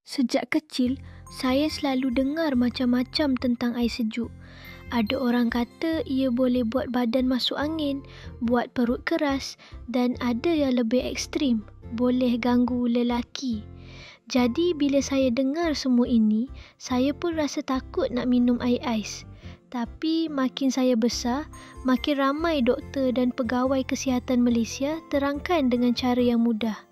Sejak kecil, saya selalu dengar macam-macam tentang air sejuk. Ada orang kata ia boleh buat badan masuk angin, buat perut keras dan ada yang lebih ekstrim, boleh ganggu lelaki. Jadi bila saya dengar semua ini, saya pun rasa takut nak minum air ais. Tapi makin saya besar, makin ramai doktor dan pegawai kesihatan Malaysia terangkan dengan cara yang mudah.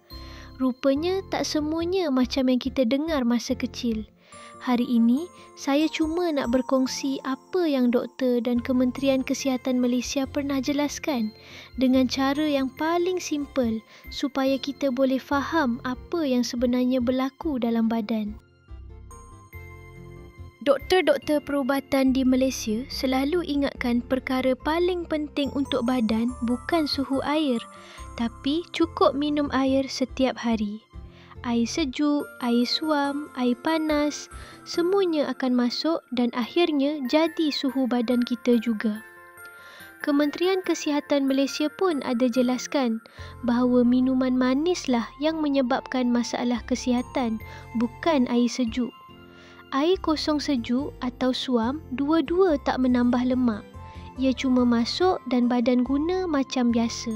Rupanya tak semuanya macam yang kita dengar masa kecil. Hari ini, saya cuma nak berkongsi apa yang doktor dan Kementerian Kesihatan Malaysia pernah jelaskan dengan cara yang paling simple supaya kita boleh faham apa yang sebenarnya berlaku dalam badan. Doktor-doktor perubatan di Malaysia selalu ingatkan perkara paling penting untuk badan bukan suhu air, tapi cukup minum air setiap hari. Air sejuk, air suam, air panas, semuanya akan masuk dan akhirnya jadi suhu badan kita juga. Kementerian Kesihatan Malaysia pun ada jelaskan bahawa minuman manislah yang menyebabkan masalah kesihatan, bukan air sejuk. Air kosong sejuk atau suam dua-dua tak menambah lemak. Ia cuma masuk dan badan guna macam biasa.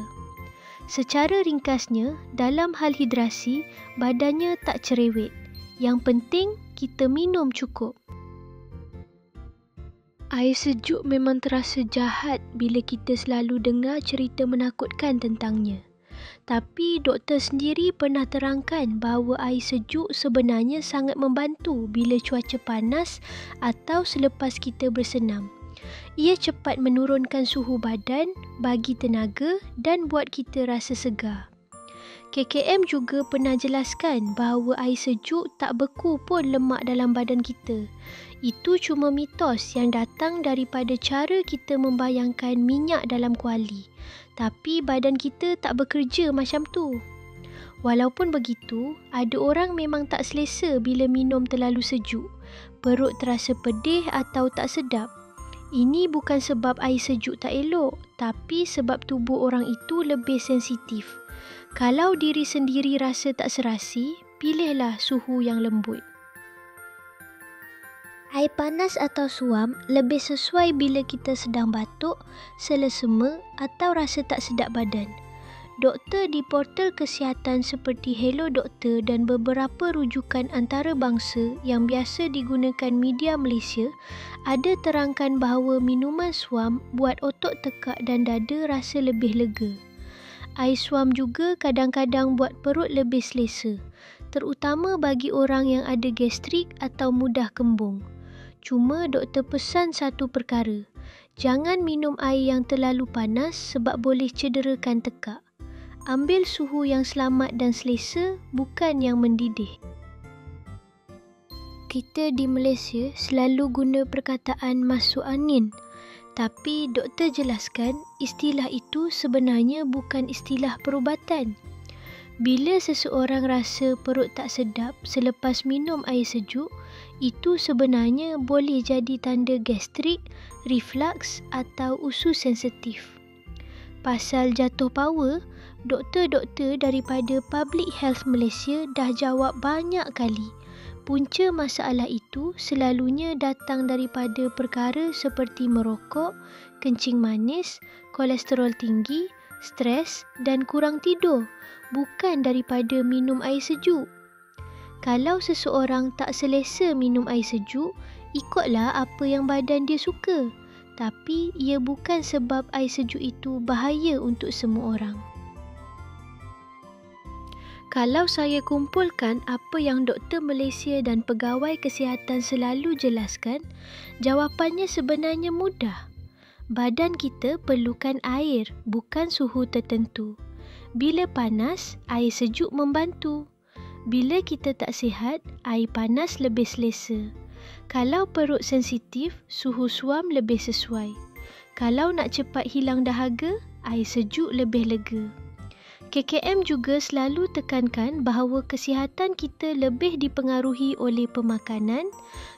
Secara ringkasnya, dalam hal hidrasi, badannya tak cerewet. Yang penting, kita minum cukup. Air sejuk memang terasa jahat bila kita selalu dengar cerita menakutkan tentangnya. Tapi doktor sendiri pernah terangkan bahawa air sejuk sebenarnya sangat membantu bila cuaca panas atau selepas kita bersenam. Ia cepat menurunkan suhu badan, bagi tenaga dan buat kita rasa segar. KKM juga pernah jelaskan bahawa air sejuk tak beku pun lemak dalam badan kita. Itu cuma mitos yang datang daripada cara kita membayangkan minyak dalam kuali. Tapi badan kita tak bekerja macam tu. Walaupun begitu, ada orang memang tak selesa bila minum terlalu sejuk. Perut terasa pedih atau tak sedap. Ini bukan sebab air sejuk tak elok, tapi sebab tubuh orang itu lebih sensitif. Kalau diri sendiri rasa tak serasi, pilihlah suhu yang lembut. Air panas atau suam lebih sesuai bila kita sedang batuk, selesema atau rasa tak sedap badan. Doktor di portal kesihatan seperti Hello Doktor dan beberapa rujukan antarabangsa yang biasa digunakan media Malaysia ada terangkan bahawa minuman suam buat otot tekak dan dada rasa lebih lega. Air suam juga kadang-kadang buat perut lebih selesa, terutama bagi orang yang ada gastrik atau mudah kembung. Cuma doktor pesan satu perkara, jangan minum air yang terlalu panas sebab boleh cederakan tekak. Ambil suhu yang selamat dan selesa, bukan yang mendidih. Kita di Malaysia selalu guna perkataan masuk angin. Tapi doktor jelaskan istilah itu sebenarnya bukan istilah perubatan. Bila seseorang rasa perut tak sedap selepas minum air sejuk, itu sebenarnya boleh jadi tanda gastrik, reflux atau usus sensitif. Pasal jatuh power, doktor-doktor daripada Public Health Malaysia dah jawab banyak kali. Punca masalah itu selalunya datang daripada perkara seperti merokok, kencing manis, kolesterol tinggi, stres dan kurang tidur, bukan daripada minum air sejuk. Kalau seseorang tak selesa minum air sejuk, ikutlah apa yang badan dia suka. Tapi ia bukan sebab air sejuk itu bahaya untuk semua orang. Kalau saya kumpulkan apa yang doktor Malaysia dan pegawai kesihatan selalu jelaskan, jawapannya sebenarnya mudah. Badan kita perlukan air, bukan suhu tertentu. Bila panas, air sejuk membantu. Bila kita tak sihat, air panas lebih selesa. Kalau perut sensitif, suhu suam lebih sesuai. Kalau nak cepat hilang dahaga, air sejuk lebih lega. KKM juga selalu tekankan bahawa kesihatan kita lebih dipengaruhi oleh pemakanan,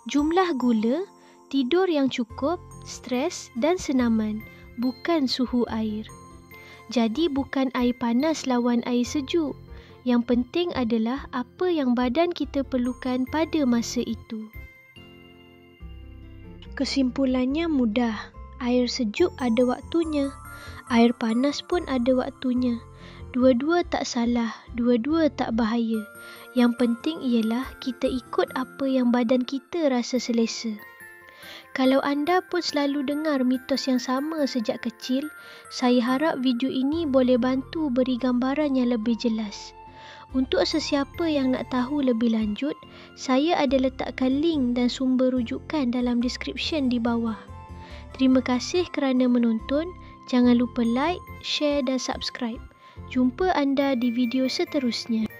jumlah gula, tidur yang cukup, stres dan senaman, bukan suhu air. Jadi bukan air panas lawan air sejuk. Yang penting adalah apa yang badan kita perlukan pada masa itu. Kesimpulannya mudah. Air sejuk ada waktunya. Air panas pun ada waktunya. Dua-dua tak salah, dua-dua tak bahaya. Yang penting ialah kita ikut apa yang badan kita rasa selesa. Kalau anda pun selalu dengar mitos yang sama sejak kecil, saya harap video ini boleh bantu beri gambaran yang lebih jelas. Untuk sesiapa yang nak tahu lebih lanjut, saya ada letakkan link dan sumber rujukan dalam description di bawah. Terima kasih kerana menonton. Jangan lupa like, share dan subscribe. Jumpa anda di video seterusnya.